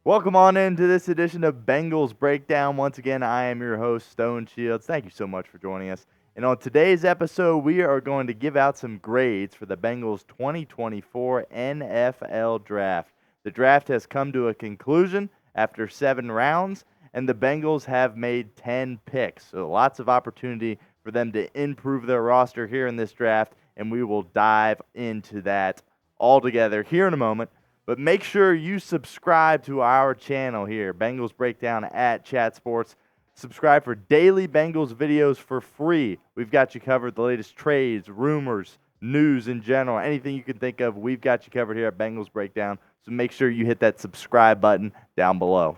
Welcome on into this edition of Bengals Breakdown. Once again, I am your host, Stone Shields. Thank you so much for joining us. And on today's episode, we are going to give out some grades for the Bengals 2024 NFL Draft. The draft has come to a conclusion after 7 rounds, and the Bengals have made 10 picks. So lots of opportunity for them to improve their roster here in this draft, and we will dive into that all together here in a moment. But make sure you subscribe to our channel here, Bengals Breakdown at Chat Sports. Subscribe for daily Bengals videos for free. We've got you covered, the latest trades, rumors, news in general, anything you can think of, we've got you covered here at Bengals Breakdown. So make sure you hit that subscribe button down below.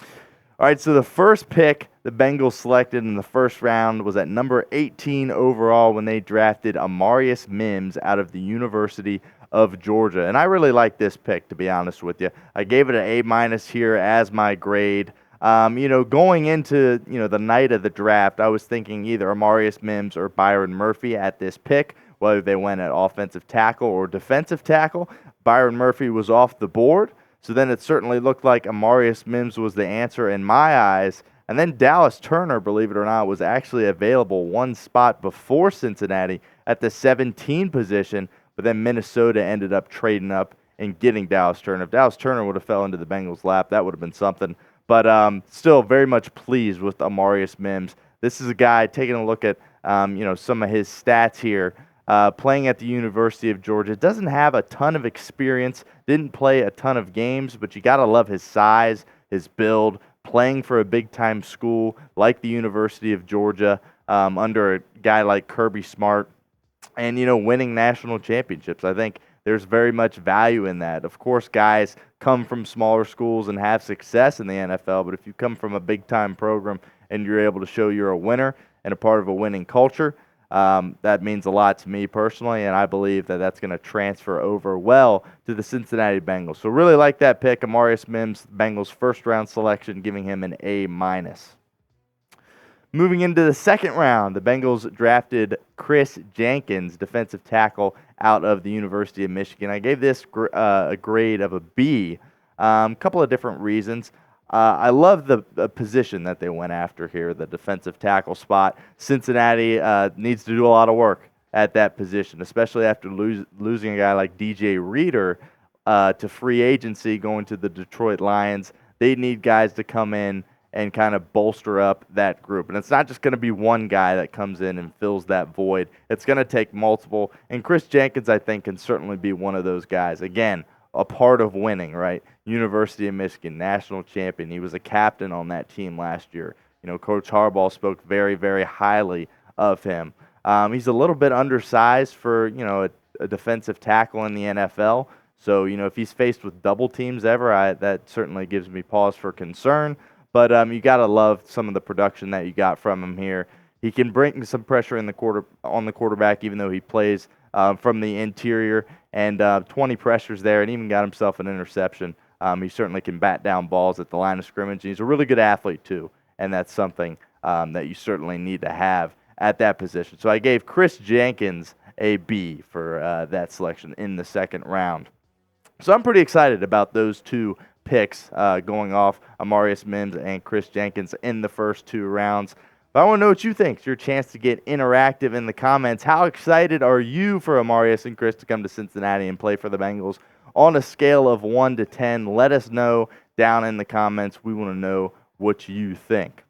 All right, so the first pick the Bengals selected in the first round was at number 18 overall when they drafted Amarius Mims out of the University of Georgia. And I really like this pick, to be honest with you. I gave it an A- here as my grade. Going into, the night of the draft, I was thinking either Amarius Mims or Byron Murphy at this pick, whether they went at offensive tackle or defensive tackle. Byron Murphy was off the board. So then it certainly looked like Amarius Mims was the answer in my eyes. And then Dallas Turner, believe it or not, was actually available one spot before Cincinnati at the 17 position, but then Minnesota ended up trading up and getting Dallas Turner. If Dallas Turner would have fell into the Bengals' lap, that would have been something. But still very much pleased with Amarius Mims. This is a guy taking a look at some of his stats here. Playing at the University of Georgia. Doesn't have a ton of experience, didn't play a ton of games, but you got to love his size, his build, playing for a big-time school like the University of Georgia under a guy like Kirby Smart and, winning national championships. I think there's very much value in that. Of course, guys come from smaller schools and have success in the NFL, but if you come from a big-time program and you're able to show you're a winner and a part of a winning culture, that means a lot to me personally, and I believe that that's going to transfer over well to the Cincinnati Bengals. So really like that pick, Amarius Mims, Bengals first-round selection, giving him an A-. Moving into the second round, the Bengals drafted Kris Jenkins, defensive tackle out of the University of Michigan. I gave this a grade of a B. A couple of different reasons. I love the position that they went after here, the defensive tackle spot. Cincinnati needs to do a lot of work at that position, especially after losing a guy like DJ Reader to free agency going to the Detroit Lions. They need guys to come in and kind of bolster up that group. And it's not just going to be one guy that comes in and fills that void. It's going to take multiple. And Kris Jenkins, I think, can certainly be one of those guys. Again, a part of winning, right? University of Michigan, national champion. He was a captain on that team last year. Coach Harbaugh spoke very, very highly of him. He's a little bit undersized for, a defensive tackle in the NFL. So, if he's faced with double teams ever, that certainly gives me pause for concern. But you got to love some of the production that you got from him here. He can bring some pressure on the quarterback, even though he plays from the interior, and 20 pressures there, and even got himself an interception. He certainly can bat down balls at the line of scrimmage. He's a really good athlete, too, and that's something that you certainly need to have at that position. So I gave Kris Jenkins a B for that selection in the second round. So I'm pretty excited about those two picks going off, Amarius Mims and Kris Jenkins in the first 2 rounds. But I want to know what you think. It's your chance to get interactive in the comments. How excited are you for Amarius and Kris to come to Cincinnati and play for the Bengals? On a scale of 1 to 10, let us know down in the comments. We want to know what you think.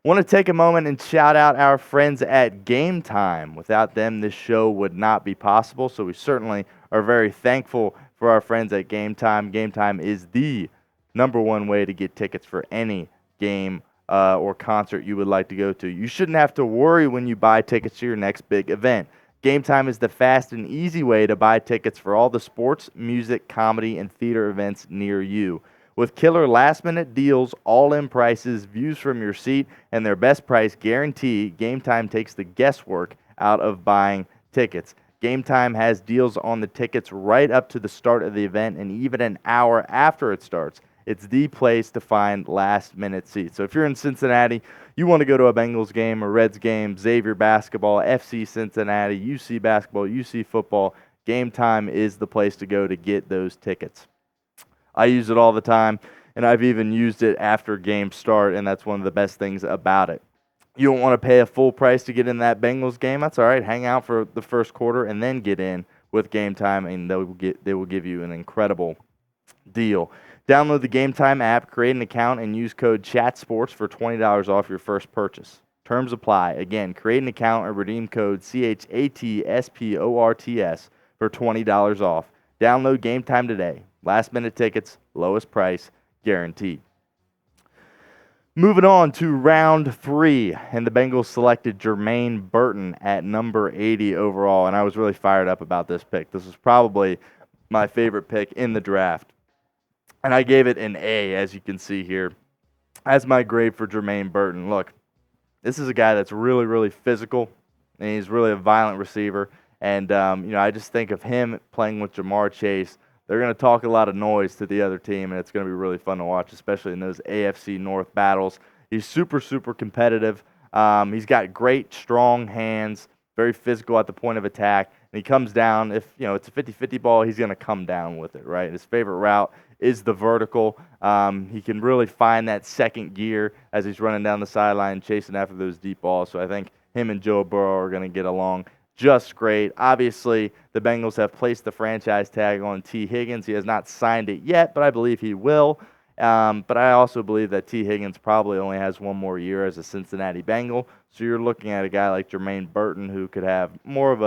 Want to take a moment and shout out our friends at Game Time. Without them, this show would not be possible, so we certainly are very thankful for our friends at Game Time. Game Time is the #1 way to get tickets for any game or concert you would like to go to. You shouldn't have to worry when you buy tickets to your next big event. Game Time is the fast and easy way to buy tickets for all the sports, music, comedy, and theater events near you. With killer last-minute deals, all-in prices, views from your seat, and their best price guarantee, Game Time takes the guesswork out of buying tickets. Game Time has deals on the tickets right up to the start of the event and even an hour after it starts. It's the place to find last-minute seats. So if you're in Cincinnati, you want to go to a Bengals game, a Reds game, Xavier basketball, FC Cincinnati, UC basketball, UC football, Game Time is the place to go to get those tickets. I use it all the time, and I've even used it after games start, and that's one of the best things about it. You don't want to pay a full price to get in that Bengals game. That's all right. Hang out for the first quarter and then get in with Game Time, and they will give you an incredible deal. Download the Game Time app, create an account, and use code CHATSPORTS for $20 off your first purchase. Terms apply. Again, create an account and redeem code CHATSPORTS for $20 off. Download Game Time today. Last minute tickets, lowest price, guaranteed. Moving on to round 3, and the Bengals selected Jermaine Burton at number 80 overall, and I was really fired up about this pick. This was probably my favorite pick in the draft, and I gave it an A, as you can see here, as my grade for Jermaine Burton. Look, this is a guy that's really, really physical, and he's really a violent receiver, and I just think of him playing with Ja'Marr Chase. They're going to talk a lot of noise to the other team, and it's going to be really fun to watch, especially in those AFC North battles. He's super, super competitive. He's got great, strong hands, very physical at the point of attack, and he comes down. If it's a 50-50 ball, he's going to come down with it, right? His favorite route is the vertical. He can really find that second gear as he's running down the sideline, chasing after those deep balls. So I think him and Joe Burrow are going to get along just great. Obviously, the Bengals have placed the franchise tag on T. Higgins. He has not signed it yet, but I believe he will. But I also believe that T. Higgins probably only has one more year as a Cincinnati Bengal. So you're looking at a guy like Jermaine Burton who could have more of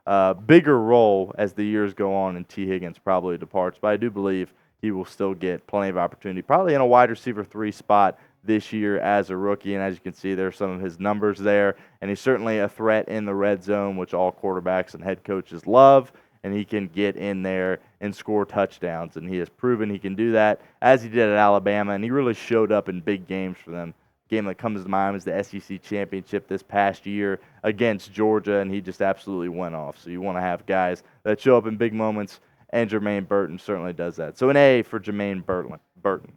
a bigger role as the years go on, and T. Higgins probably departs. But I do believe he will still get plenty of opportunity, probably in a wide receiver 3 spot this year as a rookie, and as you can see, there are some of his numbers there, and he's certainly a threat in the red zone, which all quarterbacks and head coaches love, and he can get in there and score touchdowns, and he has proven he can do that, as he did at Alabama, and he really showed up in big games for them. Game that comes to mind was the SEC championship this past year against Georgia, and he just absolutely went off. So you want to have guys that show up in big moments, and Jermaine Burton certainly does that. So an A for Jermaine Burton.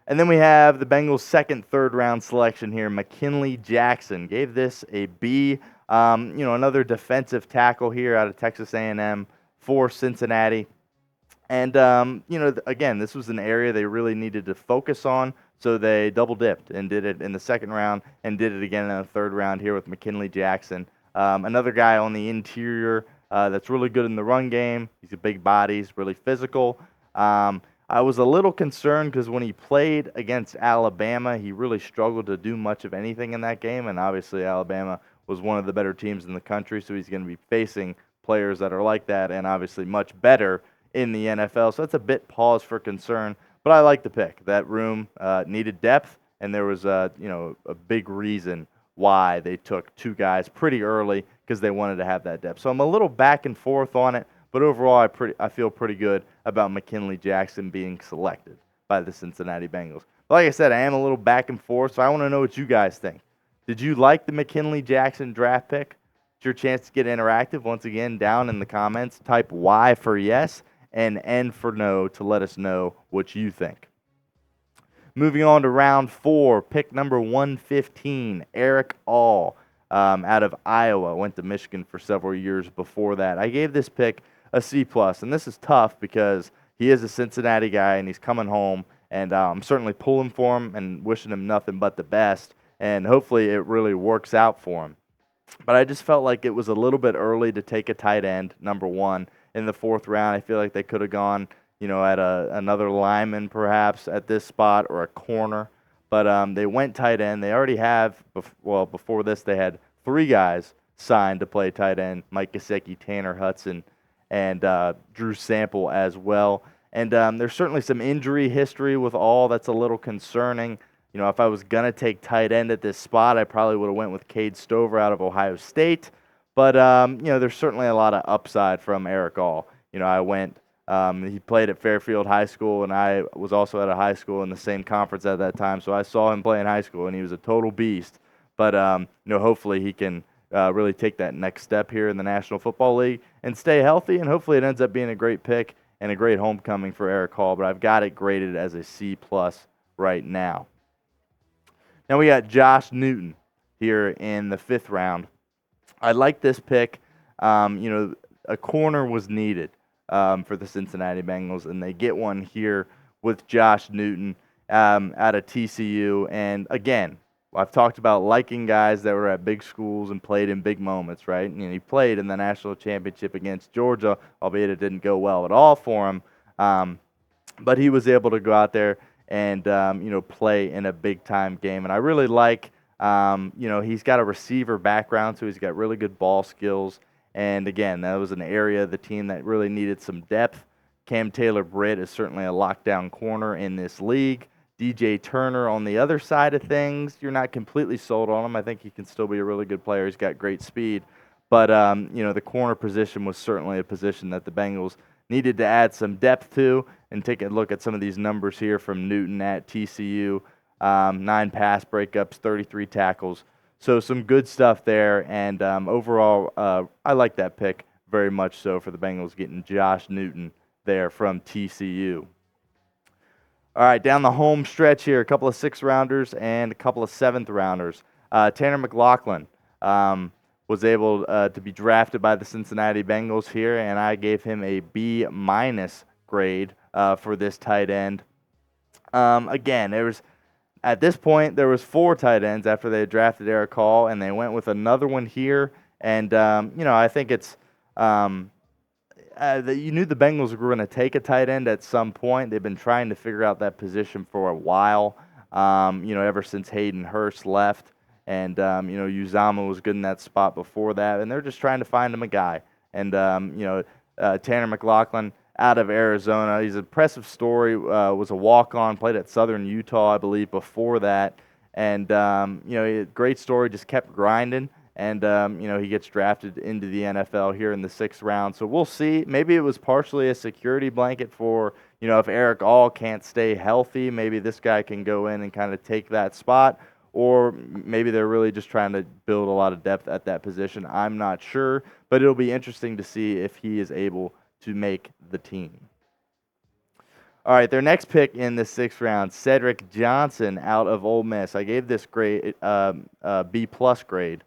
And then we have the Bengals' second, third round selection here, McKinley Jackson. Gave this a B. Another defensive tackle here out of Texas A&M for Cincinnati. And, again, this was an area they really needed to focus on, so they double-dipped and did it in the second round and did it again in the third round here with McKinley Jackson. Another guy on the interior that's really good in the run game. He's a big body. He's really physical. I was a little concerned because when he played against Alabama, he really struggled to do much of anything in that game, and obviously Alabama was one of the better teams in the country, so he's going to be facing players that are like that and obviously much better in the NFL, so that's a bit pause for concern, but I like the pick. That room needed depth, and there was a big reason why they took 2 guys pretty early because they wanted to have that depth. So I'm a little back and forth on it, but overall I feel pretty good about McKinley Jackson being selected by the Cincinnati Bengals. But like I said, I am a little back and forth, so I want to know what you guys think. Did you like the McKinley Jackson draft pick? It's your chance to get interactive. Once again, down in the comments, type Y for yes and N for no to let us know what you think. Moving on to round 4, pick number 115, Erick All out of Iowa. Went to Michigan for several years before that. I gave this pick a C+, and this is tough because he is a Cincinnati guy and he's coming home, and I'm certainly pulling for him and wishing him nothing but the best, and hopefully it really works out for him. But I just felt like it was a little bit early to take a tight end, number 1, in the 4th round. I feel like they could have gone, at another lineman perhaps at this spot or a corner. But they went tight end. They already have, before this, they had 3 guys signed to play tight end, Mike Gesicki, Tanner Hudson, and Drew Sample as well. And there's certainly some injury history with All that's a little concerning. If I was going to take tight end at this spot, I probably would have went with Cade Stover out of Ohio State. But, there's certainly a lot of upside from Erick All. He played at Fairfield High School, and I was also at a high school in the same conference at that time. So I saw him play in high school, and he was a total beast. But, hopefully he can really take that next step here in the National Football League and stay healthy, and hopefully it ends up being a great pick and a great homecoming for Erick All. But I've got it graded as a C+ right now. Now we got Josh Newton here in the 5th round. I like this pick. A corner was needed. for the Cincinnati Bengals, and they get one here with Josh Newton out of TCU. And again, I've talked about liking guys that were at big schools and played in big moments, right? And he played in the national championship against Georgia, albeit it didn't go well at all for him. But he was able to go out there and play in a big time game. And I really like, he's got a receiver background, so he's got really good ball skills. And again, that was an area of the team that really needed some depth. Cam Taylor-Britt is certainly a lockdown corner in this league. DJ Turner on the other side of things, you're not completely sold on him. I think he can still be a really good player. He's got great speed. But, the corner position was certainly a position that the Bengals needed to add some depth to. And take a look at some of these numbers here from Newton at TCU. 9 pass breakups, 33 tackles. So some good stuff there. And overall, I like that pick very much so for the Bengals getting Josh Newton there from TCU. All right, down the home stretch here, a couple of 6th-rounders and a couple of 7th-rounders. Tanner McLachlan was able to be drafted by the Cincinnati Bengals here, and I gave him a B- grade for this tight end. Again, at this point, there was 4 tight ends after they had drafted Erick All, and they went with another one here. And, I think it's you knew the Bengals were going to take a tight end at some point. They've been trying to figure out that position for a while, ever since Hayden Hurst left. And, Uzama was good in that spot before that. And they're just trying to find him a guy. And, Tanner McLachlan out of Arizona. He's an impressive story. Was a walk-on, played at Southern Utah, I believe, before that. And, great story, just kept grinding. And, he gets drafted into the NFL here in the 6th round. So we'll see. Maybe it was partially a security blanket for, if Erick All can't stay healthy, maybe this guy can go in and kind of take that spot. Or maybe they're really just trying to build a lot of depth at that position. I'm not sure. But it'll be interesting to see if he is able to make the team. All right, their next pick in the 6th round, Cedric Johnson out of Ole Miss. I gave this grade B+ grade.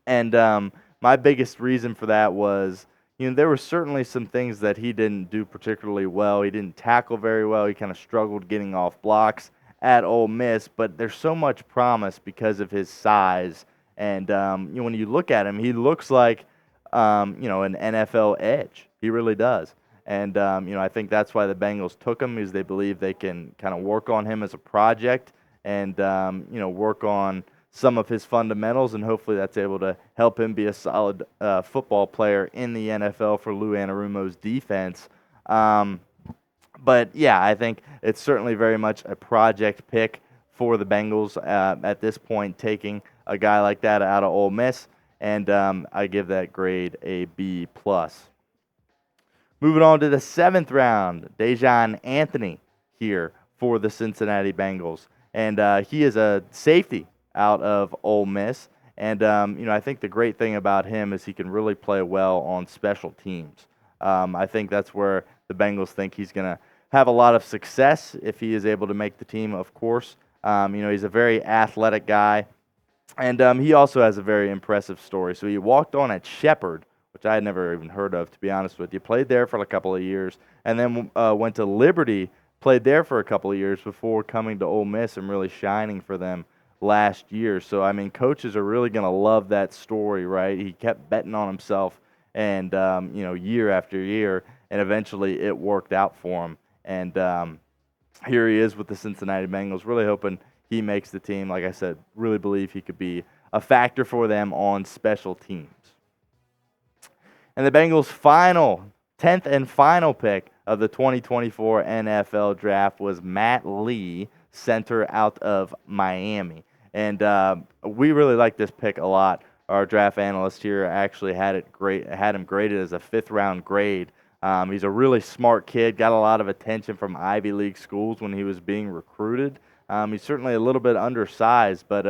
And my biggest reason for that was, there were certainly some things that he didn't do particularly well. He didn't tackle very well. He kind of struggled getting off blocks at Ole Miss. But there's so much promise because of his size. And, when you look at him, he looks like, an NFL edge. He really does. And, I think that's why the Bengals took him, is they believe they can kind of work on him as a project and, work on some of his fundamentals, and hopefully that's able to help him be a solid football player in the NFL for Lou Anarumo's defense. But, yeah, I think it's certainly very much a project pick for the Bengals at this point, taking a guy like that out of Ole Miss, and I give that grade a B+. Moving on to the 7th round, Daijahn Anthony here for the Cincinnati Bengals. And he is a safety out of Ole Miss. And, I think the great thing about him is he can really play well on special teams. I think that's where the Bengals think he's going to have a lot of success if he is able to make the team, of course. He's a very athletic guy. And he also has a very impressive story. So he walked on at Shepherd, which I had never even heard of, to be honest with you. Played there for a couple of years, and then went to Liberty, played there for a couple of years before coming to Ole Miss and really shining for them last year. So, coaches are really going to love that story, right? He kept betting on himself and, year after year, and eventually it worked out for him. And here he is with the Cincinnati Bengals, really hoping he makes the team. Like I said, really believe he could be a factor for them on special teams. And the Bengals' 10th and final pick of the 2024 NFL Draft was Matt Lee, center out of Miami. And we really like this pick a lot. Our draft analyst here actually had him graded as a 5th-round grade. He's a really smart kid, got a lot of attention from Ivy League schools when he was being recruited. He's certainly a little bit undersized, but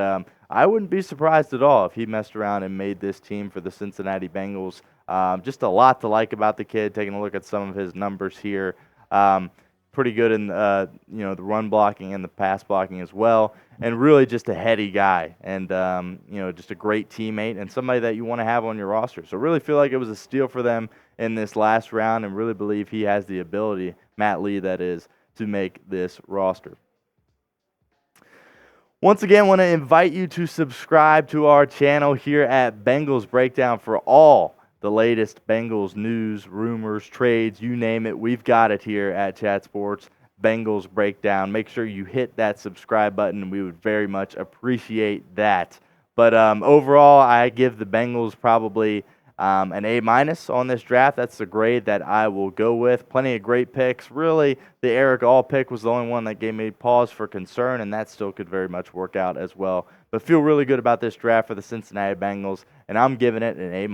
I wouldn't be surprised at all if he messed around and made this team for the Cincinnati Bengals. Just a lot to like about the kid, taking a look at some of his numbers here. pretty good in the run blocking and the pass blocking as well, and really just a heady guy, and just a great teammate and somebody that you want to have on your roster. So really feel like it was a steal for them in this last round, and really believe he has the ability, Matt Lee that is, to make this roster. Once again, want to invite you to subscribe to our channel here at Bengals Breakdown for all the latest Bengals news, rumors, trades, you name it. We've got it here at Chat Sports Bengals Breakdown. Make sure you hit that subscribe button. We would very much appreciate that. But overall, I give the Bengals probably an A- on this draft. That's the grade that I will go with. Plenty of great picks. Really, the Erick All pick was the only one that gave me pause for concern, and that still could very much work out as well. But feel really good about this draft for the Cincinnati Bengals, and I'm giving it an A-.